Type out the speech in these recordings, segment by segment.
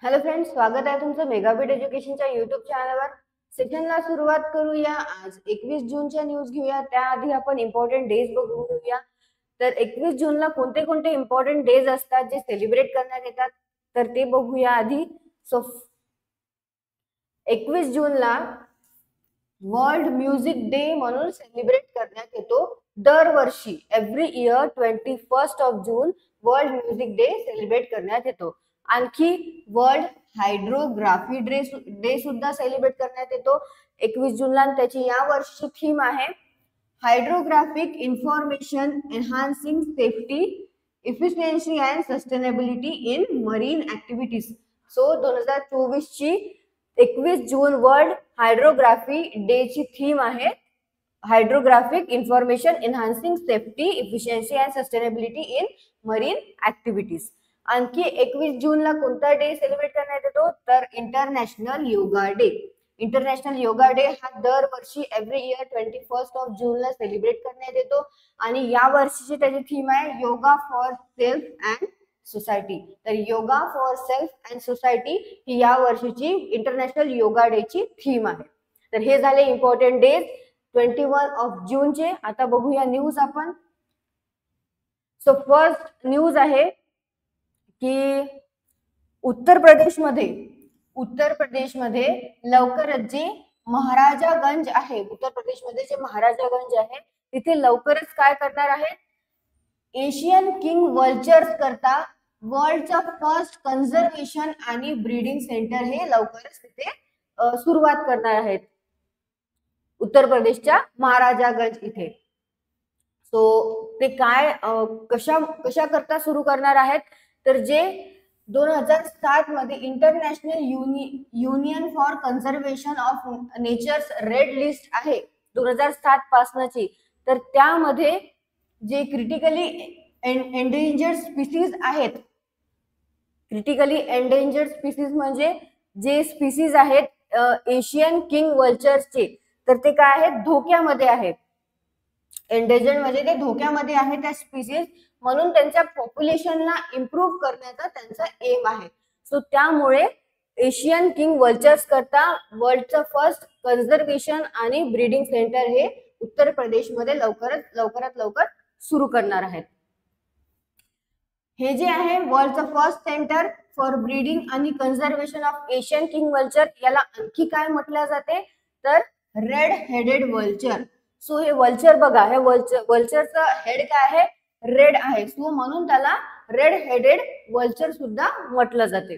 Hello friends, स्वागत आहे तुमचं मेगाबिट एज्युकेशनच्या युट्यूब चॅनलवर. सेशनला सुरुवात करूया. आज 21 जूनच्या न्यूज घेऊया. त्याआधी आपण इम्पॉर्टंट डेज बघून घेऊया. तर 21 जूनला कोणते कोणते इम्पॉर्टंट डेज असतात जे सेलिब्रेट करण्यात येतात तर ते बघूया आधी. 21 जूनला वर्ल्ड म्युझिक डे म्हणून सेलिब्रेट करण्यात येतो दरवर्षी. Every year 21 June world music day celebrate करण्यात येतो. आणखी वर्ल्ड हायड्रोग्राफी डे सुद्धा सेलिब्रेट करण्यात येतो 21 जूनला. त्याची या वर्षीची थीम आहे hydrographic information enhancing safety, efficiency and sustainability in marine activities. So 2024 ची 21 जून वर्ल्ड हायड्रोग्राफी डे ची थीम आहे hydrographic information enhancing safety, efficiency and sustainability in marine activities. आणखी 21 जूनला कोणता डे सेलिब्रेट करण्यात येतो तर international yoga day. International yoga day हा दरवर्षी एव्हरी इयर 21 जूनला सेलिब्रेट करण्यात येतो आणि या वर्षीची त्याची थीम आहे yoga for self and society. तर yoga for self and society ही या वर्षीची इंटरनॅशनल योगा डे ची थीम आहे. तर हे झाले इम्पॉर्टंट डेज 21 जूनचे. आता बघूया न्यूज आपण. सो फर्स्ट न्यूज आहे की उत्तर प्रदेशमध्ये लवकरच जे महाराजागंज आहे, उत्तर प्रदेशमध्ये जे महाराजागंज आहे तिथे लवकरच काय करणार आहेत, एशियन किंग वल्चर्स करता वर्ल्डचा फर्स्ट कन्झर्वेशन आणि ब्रीडिंग सेंटर हे लवकरच तिथे सुरुवात करणार आहेत उत्तर प्रदेशच्या महाराजागंज इथे. सो ते काय कशा करता सुरू करणार आहेत तर जे 2007 मध्ये international union for conservation of nature's red list आहे 2007 पासूनची. तर त्यामध्ये जे क्रिटिकली एंडेंजर्ड स्पीसीज आहेत, क्रिटिकली एंडेंजर्ड स्पीसीज म्हणजे जे स्पीसीज आहेत एशियन किंग वल्चर्सचे, तर ते काय आहेत, धोक्यामध्ये आहेत. एंडेंजर्ड म्हणजे ते धोक्यामध्ये आहे त्या स्पीसीज, म्हणून त्यांच्या पॉप्युलेशनला इम्प्रूव्ह करण्याचा त्यांचा एम आहे. सो त्यामुळे एशियन किंग वल्चर्स करता वर्ल्डचं फर्स्ट कन्झर्वेशन आणि ब्रीडिंग सेंटर हे उत्तर प्रदेशमध्ये लवकरात लवकर सुरू करणार आहेत. हे जे आहे वर्ल्डचं फर्स्ट सेंटर फॉर ब्रीडिंग आणि conservation of Asian king vulture, याला आणखी काय म्हटलं जाते तर रेड हेडेड वल्चर. सो हे वल्चर बघा, हे वल्चरचं हेड काय आहे, रेड आहे. सो म्हणून त्याला रेड हेडेड वल्चर सुद्धा म्हटलं जाते.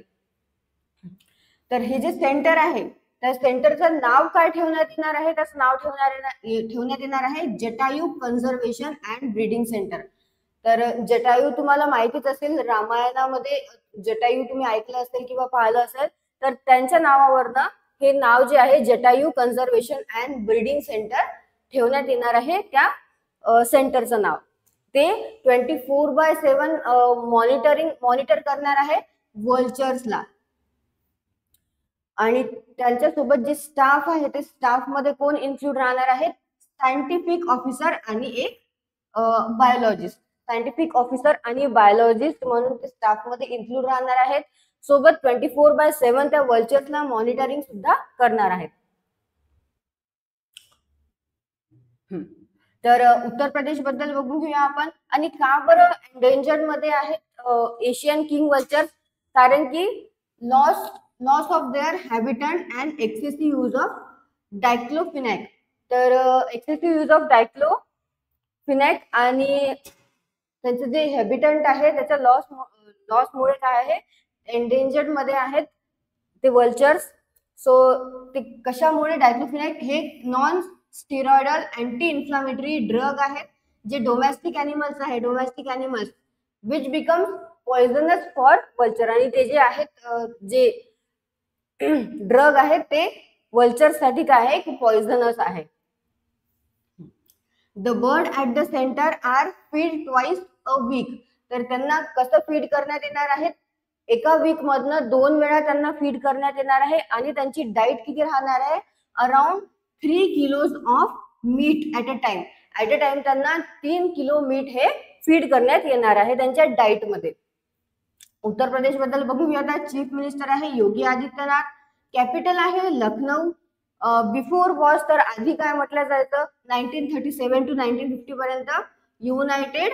तर हे जे सेंटर आहे त्या सेंटरचं नाव काय ठेवण्यात येणार आहे, त्याचं नाव ठेवण्यात येणार आहे Jatayu conservation and breeding centre. तर जटायू तुम्हाला माहितीच असेल, रामायणामध्ये जटायू तुम्ही ऐकलं असेल किंवा पाहिलं असेल, तर त्यांच्या नावावरनं हे नाव जे आहे Jatayu conservation and breeding centre ठेवण्यात येणार आहे. त्या सेंटरचं नाव ते 24/7 मॉनिटर करणार आहे वल्चर्सला. आणि त्यांच्यासोबत जे स्टाफ आहे ते स्टाफ मध्ये कोण इन्क्लूड राहणार आहेत, सायंटिफिक ऑफिसर आणि एक बायोलॉजिस्ट. सायंटिफिक ऑफिसर आणि बायोलॉजिस्ट म्हणून ते स्टाफ मध्ये इन्क्लूड राहणार आहेत. सोबत 24/7 त्या वल्चर्सला मॉनिटरिंग सुद्धा करणार आहेत. तर उत्तर प्रदेश बद्दल बघून घेऊया आपण. आणि का बरं एंडेंजर्ड मध्ये आहेत एशियन किंग वल्चर्स, कारण की loss of their habitat and excessive use of diclofenac. तर एक्सेसिव्ह यूज ऑफ डायक्लोफिनॅक आणि त्यांचं जे हॅबिटंट आहे त्याच्या लॉसमुळे काय आहे, एंडेंजर्ड मध्ये आहेत ते वल्चर्स. सो ते कशामुळे, डायक्लोफिनॅक हे non steroidal anti inflammatory drug आहेत जे डोमेस्टिक अॅनिमल्स आहे, domestic animals which becomes poisonous for vulture. आणि ते जे आहेत जे ड्रग आहेत ते वल्चर साठी काय आहे की पॉइझनस आहे. The bird at the centre are fed twice a week. तर त्यांना कसं फीड करण्यात येणार आहे, एका वीक मधनं 2 वेळा त्यांना फीड करण्यात येणार आहे. आणि त्यांची डाईट किती राहणार आहे, around 3 kilos of meat at a time. At a time त्यांना 3 किलो मीट हे फीड करण्यात येणार आहे त्यांच्या डाईट मध्ये. उत्तर प्रदेश बद्दल बघूया आता. चीफ मिनिस्टर आहे योगी आदित्यनाथ, कॅपिटल आहे लखनौ. बिफोर वॉज तर आधी काय म्हटलं जायचं 1937 टू 1950 पर्यंत युनायटेड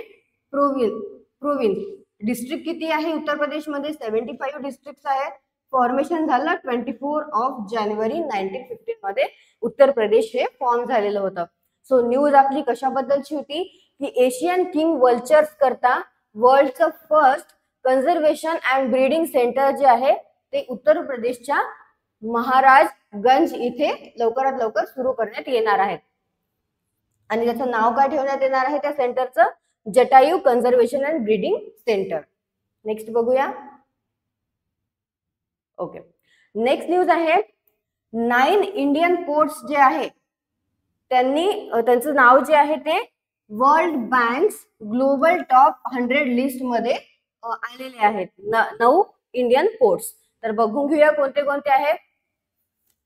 प्रोविन्स. डिस्ट्रिक्ट किती आहे उत्तर प्रदेशमध्ये 75 डिस्ट्रिक्ट आहेत. फॉर्मेशन झालं 24 जानेवारी 1915 मध्ये उत्तर प्रदेश हे फॉर्म झालेलं होतं. सो न्यूज आपली कशाबद्दलची होती की एशियन किंग वल्चर्स करता वर्ल्डचं first conservation and breeding centre जे आहे ते उत्तर प्रदेशच्या महाराजगंज इथे लवकरात लवकर सुरू करण्यात येणार आहे. आणि त्याचं नाव काय ठेवण्यात येणार आहे त्या सेंटरचं? Jatayu conservation and breeding centre. Next बघूया. ओके, नेक्स्ट न्यूज आहे 9 इंडियन पोर्ट्स जे आहे त्यांचं नाव जे आहे ते world banks global top 100 list मध्ये आलेले आहेत. 9 इंडियन पोर्ट्स. तर बघून घेऊया कोणते कोणते आहे.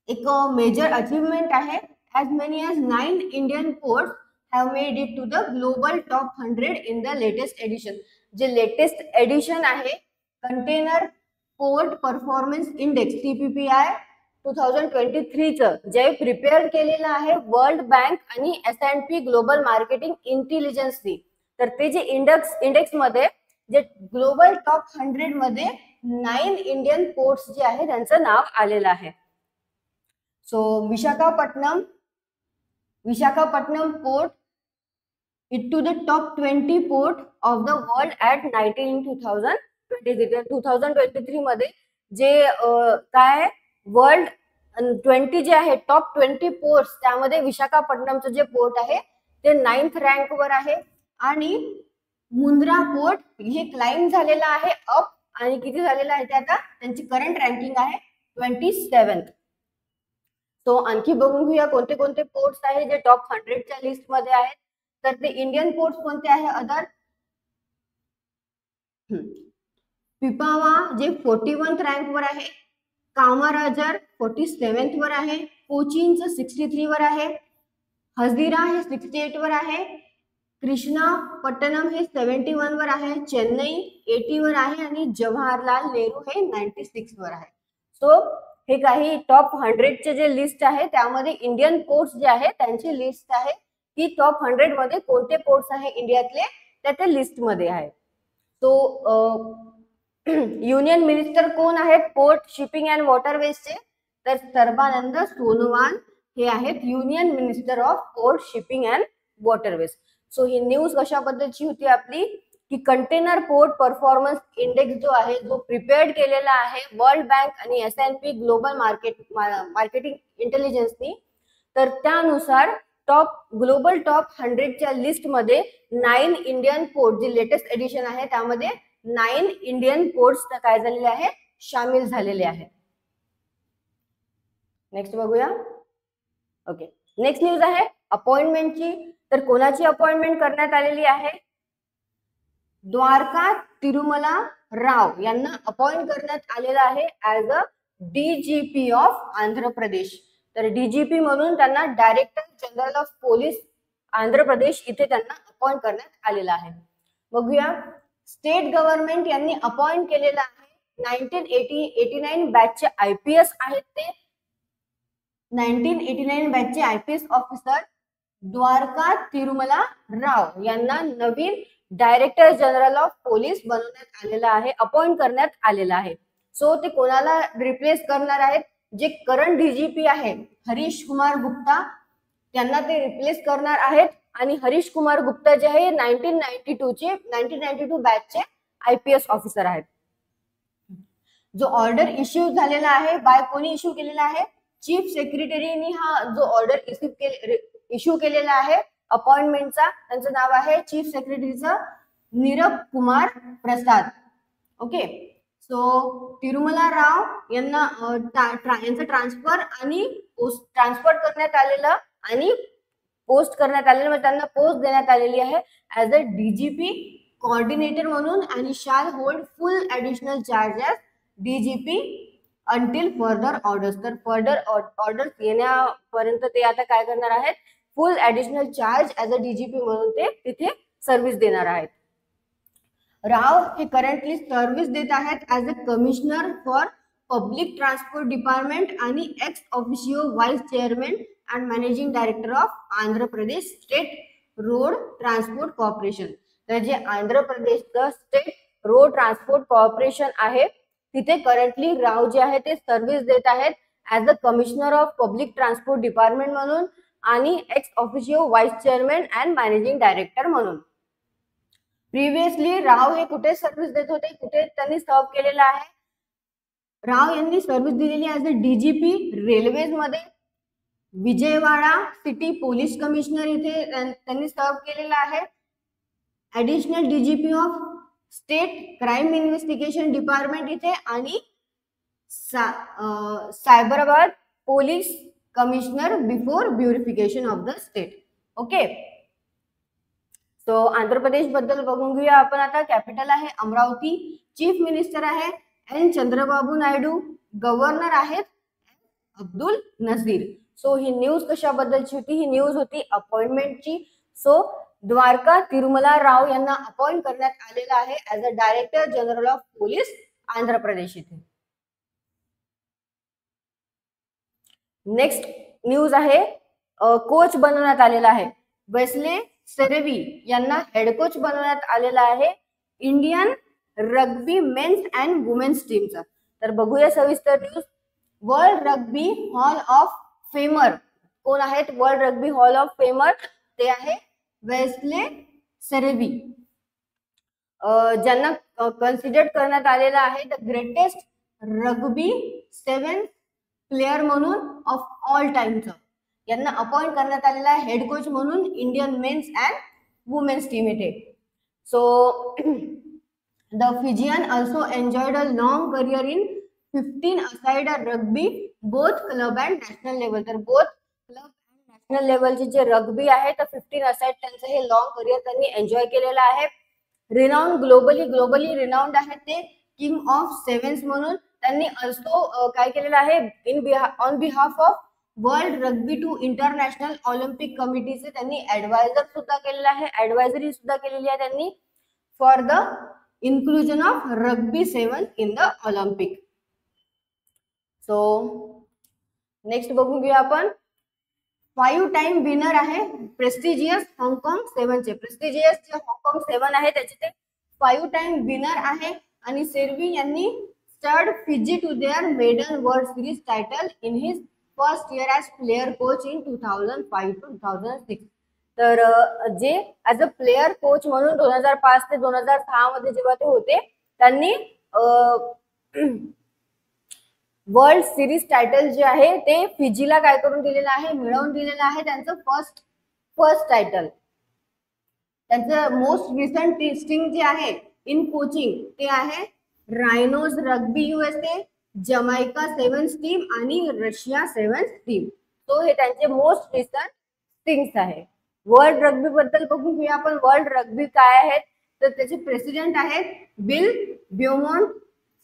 एक मेजर अचीवमेंट आहे. as many as 9 Indian ports have made it to the global top 100 in the latest edition. जे लेटेस्ट एडिशन आहे container port performance index TPPI 2023 चं जे प्रिपेअर केलेलं आहे वर्ल्ड बँक आणि S&P ग्लोबल मार्केटिंग इंटेलिजन्सनी. तर ते जे इंडेक्स मध्ये जे ग्लोबल टॉप 100 मध्ये 9 इंडियन पोर्ट्स जे आहे त्यांचं नाव आलेलं आहे. So Visakhapatnam port it to the top 20 port of the world at 2023 मध्ये जे काय वर्ल्ड 20 जे आहे टॉप 20 पोर्ट्स त्यामध्ये विशाखापट्टणमचं जे पोर्ट आहे ते 9th रँक वर आहे. आणि मुंद्रा पोर्ट हे क्लाइंब झालेलं आहे अप आणि किती झालेलं आहे ते आता त्यांची करंट रँकिंग आहे 27th. तो आणखी बघून घेऊया कोणते कोणते पोर्ट्स आहे जे टॉप 100 च्या लिस्ट मध्ये आहेत. तर ते इंडियन पोर्ट्स कोणते आहे अदर पिपावा जे 41th रँक वर आहे, कामाराजर 47th वर आहे, कोचीनचं 63 वर आहे, हजीरा हे 68 वर आहे, कृष्णापट्टणम हे 71 वर आहे, चेन्नई 80 वर आहे आणि जवाहरलाल नेहरू हे 96 वर आहे. सो हे काही टॉप 100 चे जे लिस्ट आहे त्यामध्ये इंडियन पोर्ट्स जे आहे त्यांची लिस्ट आहे की टॉप 100 मध्ये कोणते पोर्ट्स आहे इंडियातले त्या लिस्ट मध्ये आहे. तो युनियन मिनिस्टर कोण आहेत पोर्ट शिपिंग अँड वॉटरवेजचे? तर सर्बानंद सोनोवाल हे आहेत union minister of port shipping and waterways. So ही न्यूज कशाबद्दलची होती आपली की कंटेनर पोर्ट परफॉर्मन्स इंडेक्स जो आहे जो प्रिपेअर्ड केलेला आहे वर्ल्ड बँक आणि S&P ग्लोबल मार्केटिंग इंटेलिजन्सनी. तर त्यानुसार ग्लोबल टॉप 100 च्या लिस्ट मध्ये 9 इंडियन पोर्ट जी लेटेस्ट एडिशन आहे त्यामध्ये 9 इंडियन पोर्ट्स काय झालेले आहे शामिल झालेले आहेत. नेक्स्ट बघूया. ओके, नेक्स्ट न्यूज आहे अपॉइंटमेंटची. तर कोणाची अपॉइंटमेंट करण्यात आलेली आहे? द्वारका तिरुमला राव यांना अपॉइंट करण्यात आलेला आहे as a DGP of Andhra Pradesh. तर DGP म्हणून त्यांना director general of police Andhra Pradesh इथे त्यांना अपॉइंट करण्यात आलेला आहे. बघूया. स्टेट गव्हर्नमेंट यांनी अपॉइंट केलेला आहे 1989 बॅचचे IPS आहेत ते 1989 बॅचचे IPS ऑफिसर द्वारका तिरुमला राव यांना नवीन डायरेक्टर जनरल ऑफ पोलीस बनवण्यात आलेला आहे, अपॉइंट करण्यात आलेला आहे. सो ते कोणाला रिप्लेस करणार आहेत? जे करंट DGP आहे हरीश कुमार गुप्ता त्यांना ते रिप्लेस करणार आहेत. आणि हरीश कुमार गुप्ता जे आहे 1992 बॅचचे IPS ऑफिसर आहेत. जो ऑर्डर इश्यू झालेला आहे बाय कोणी इश्यू केलेला आहे? चीफ सेक्रेटरीनी हा जो ऑर्डर इश्यू केलेला आहे अपॉइंटमेंटचा त्यांचं नाव आहे chief सेक्रेटरीचं नीरब Kumar Prasad. Okay. So Tirumala Rao यांना यांचं ट्रान्सफर आणि ट्रान्सफर करण्यात आलेलं आणि पोस्ट करण्यात आलेलं म्हणजे त्यांना पोस्ट देण्यात आलेली आहे ऍज अ DGP कोऑर्डिनेटर म्हणून आणि शॅल होल्ड फुल additional charges DGP until further orders. तर फर्दर ऑर्डर्स येण्यापर्यंत ते आता काय करणार आहेत फुल additional charge as a DGP म्हणून ते तिथे सर्व्हिस देणार आहेत. राव हे करंटली सर्व्हिस देत आहेत as a commissioner for public transport department आणि ex officio vice chairman and managing director of Andhra Pradesh state road transport corporation. तर जे आंध्र प्रदेशचं स्टेट रोड ट्रान्सपोर्ट कॉर्पोरेशन आहे तिथे करंटली राव जे आहे ते सर्व्हिस देत आहेत as a commissioner of public transport department म्हणून आणि ex officio vice chairman and managing director म्हणून. प्रिव्हियसली राव हे कुठे सर्व्हिस देत होते, कुठे त्यांनी सर्व केलेलं आहे? राव यांनी सर्व्हिस दिलेली ॲज अ डीजीपी रेल्वेज मध्ये, विजयवाडा सिटी पोलीस कमिशनर इथे त्यांनी सर्व केलेलं आहे. Additional DGP of state crime investigation department इथे आणि Cyberabad police commissioner before bifurcation of the state. Okay, so Andhra Pradesh बद्दल बघून घेऊया आपण आता. कॅपिटल आहे अमरावती, चीफ मिनिस्टर आहे एन चंद्रबाबू नायडू, गव्हर्नर आहेत अब्दुल नझीर. सो ही न्यूज कशाबद्दलची होती? ही न्यूज होती अपॉइंटमेंटची. सो द्वारका तिरुमला राव यांना अपॉइंट करण्यात आलेलं आहे as a director general of police Andhra Pradesh इथे. नेक्स्ट न्यूज आहे कोच बनवण्यात आलेला आहे. वेस्ले सेरेवी यांना हेड कोच बनवण्यात आलेला आहे Indian rugby men's and women's टीमचा. तर बघूया सविस्तर news. World rugby hall of famer कोण आहेत? World rugby hall of famer ते आहे वेस्ले सेरेवी, ज्यांना कन्सिडर करण्यात आलेला आहे द ग्रेटेस्ट रग्बी 7 प्लेयर म्हणून ऑफ ऑल टाइमचं. यांना अपॉइंट करण्यात आलेला आहे हेड कोच म्हणून Indian men's and women's team इथे. So the Fijian also enjoyed a long career in 15 aside rugby both club and national level. तर बोथ क्लब अँड नॅशनल लेवलचे जे रग्बी आहे तर 15 असाइड त्यांचं हे लॉंग करिअर त्यांनी एन्जॉय केलेलं आहे. रिनाउंड ग्लोबली रिनाउंड आहेत ते किंग ऑफ सेव्हन्स म्हणून. त्यांनी ऑल्सो काय केलेलं आहे on behalf of world rugby to international Olympic कमिटीचे त्यांनी ऍडवायझर सुद्धा केलेलं आहे, ऍडवायझरी सुद्धा केलेली आहे त्यांनी for the inclusion of rugby 7 in the Olympic. So next बघून घेऊया आपण. 5 टाइम विनर आहे प्रेस्टिजियस हाँगकाँग 7 चे. प्रेस्टिजियस जे हाँगकाँग 7 आहे त्याचे ते 5 टाइम विनर आहे आणि सेर्वी यांनी steered Fiji to their maiden world series title in his first year as player coach in 2005 to 2006. तर जे ॲज अ प्लेयर कोच म्हणून 2005 ते 2006 मध्ये जेव्हा ते होते त्यांनी वर्ल्ड सिरीज टायटल जे आहे ते फिजीला काय करून दिलेलं आहे? मिळवून दिलेलं आहे त्यांचं फर्स्ट टायटल. त्यांचं मोस्ट रिसेंट टेस्टिंग जे आहे इन कोचिंग ते आहे रायनोज रग्बी USA, जमैका 7 टीम आणि रशिया 7 टीम. तो हे त्यांचे मोस्ट रिसेंट थिंग्स आहे. वर्ल्ड रग्बी बद्दल बघून घेऊया आपण. वर्ल्ड रग्बी काय आहेत तर त्याचे प्रेसिडेंट आहेत बिल ब्योमॉन्ट,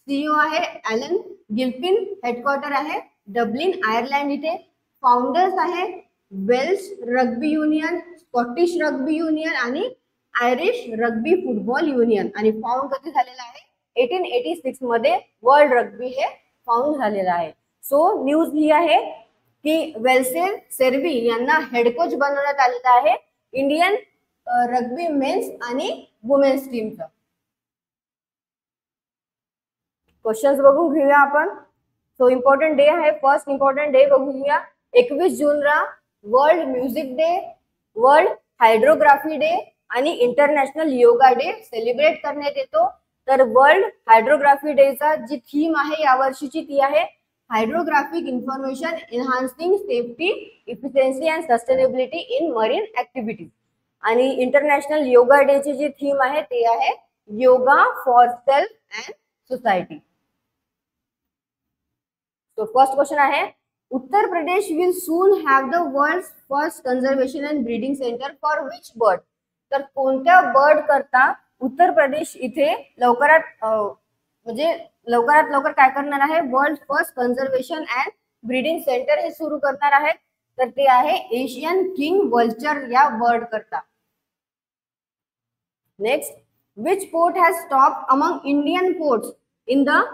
सीईओ आहे ॲलन गिल्पिन, हेडक्वार्टर आहे डब्लिन आयर्लंड इथे. फाउंडर्स आहे Welsh rugby union, Scottish rugby union आणि आयरिश रग्बी फुटबॉल युनियन. आणि फाउंड कधी झालेला आहे? 1886 मध्ये वर्ल्ड रग्बी हे फाउंड झालेलं आहे. सो न्यूज ही आहे की वेल्से सेर्वी यांना हेड कोच बनवण्यात आलेलं आहे इंडियन रग्बी मेन्स आणि वुमेन्स टीमचं. क्वेश्चन्स बघून घेऊया आपण. सो इम्पॉर्टंट डे आहे. फर्स्ट इम्पॉर्टंट डे बघून घेऊया. 21 जूनला world music day, world hydrography day आणि इंटरनॅशनल योगा डे सेलिब्रेट करण्यात येतो. तर वर्ल्ड हायड्रोग्राफी डेचा जी थीम आहे यावर्षीची ती आहे hydrographic information enhancing safety, efficiency and sustainability in marine activities. आणि इंटरनॅशनल योगा डेची जी थीम आहे ते आहे yoga for self and society. तो फर्स्ट क्वेश्चन आहे Uttar Pradesh will soon have the world first conservation and breeding centre for which bird. तर कोणत्या बर्ड करता उत्तर प्रदेश इथे लवकरात लवकर काय करणार आहे? World first conservation and breeding centre हे सुरू करणार आहे. तर ते आहे एशियन किंग वल्चर या बर्ड करता. Next Which port has top among Indian ports in the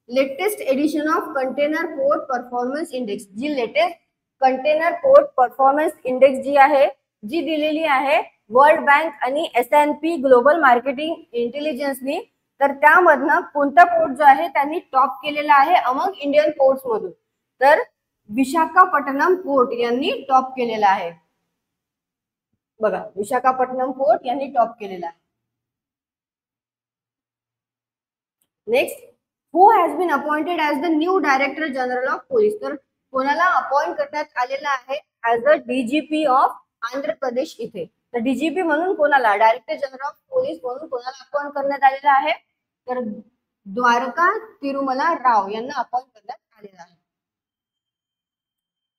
latest edition of Container Port Performance Index? जी latest container port performance index जी आहे, जी दिलेली आहे वर्ल्ड बँक आणि S&P ग्लोबल मार्केटिंग इंटेलिजन्सनी, तर त्यामधनं कोणता पोर्ट जो आहे त्यांनी टॉप केलेला आहे अमंग इंडियन पोर्ट्स मधून? तर विशाखापट्टणम पोर्ट यांनी टॉप केलेला आहे. बघा, विशाखापट्टणम पोर्ट यांनी टॉप केलेला आहे. Next, who has been appointed as the new director general of police? तर कोणाला अपॉइंट करण्यात आलेला आहे as the DGP of Andhra Pradesh इथे? तर DGP म्हणून कोणाला, डायरेक्टर जनरल ऑफ पोलीस म्हणून कोणाला अपॉइंट करण्यात आलेला आहे? तर द्वारका तिरुमला राव यांना अपॉइंट करण्यात आलेला आहे.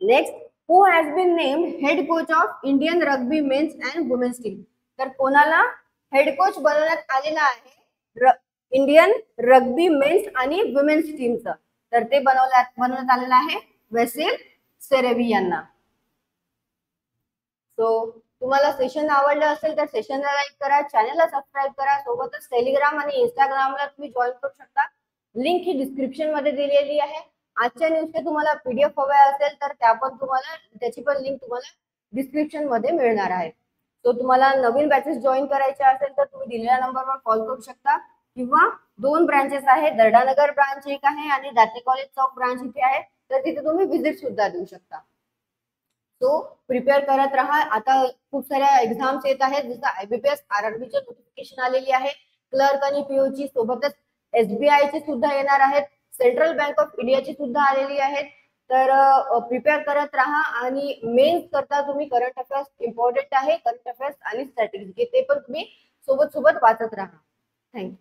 Next, who has been named head coach of Indian rugby men's and women's team? तर कोणाला हेड कोच बनवण्यात आलेला आहे इंडियन रग्बी मेन्स आणि वुमेन्स टीमचं? तर ते बनवण्यात आलेलं आहे वेसेल सेरेवी यांना. सो तुम्हाला सेशन आवडलं असेल तर सेशनला लाईक करा, चॅनलला सबस्क्राईब करा, सोबतच टेलिग्राम आणि इंस्टाग्रामला तुम्ही जॉईन करू शकता. लिंक ही डिस्क्रिप्शन मध्ये दिलेली आहे. आजच्या न्यूजचे तुम्हाला PDF हवे असेल तर त्याची पण लिंक तुम्हाला डिस्क्रिप्शन मध्ये मिळणार आहे. तो तुम्हाला नवीन बॅचेस जॉईन करायचे असेल तर तुम्ही दिलेल्या नंबरवर कॉल करू शकता, किंवा 2 ब्रांचेस आहेत, दर्डानगर ब्रांच एक आहे आणि दाते कॉलेज चौक ब्रांच इथे आहे, तर तिथे तुम्ही व्हिजिट सुद्धा देऊ शकता. सो प्रिपेअर करत राहा. आता खूप साऱ्या एक्झाम्स येत आहेत, जसं IBPS RRB चे नोटिफिकेशन आलेली आहे, क्लर्क आणि PO ची, सोबतच SBI ची सुद्धा येणार आहेत, सेंट्रल बँक ऑफ इंडियाची सुद्धा आलेली आहेत. तर प्रिपेअर करत राहा आणि मेन्स करता तुम्ही करंट अफेअर्स इम्पॉर्टंट आहे, करंट अफेअर्स आणि स्ट्रॅटेजी ते पण तुम्ही सोबत वाचत राहा. थँक्यू.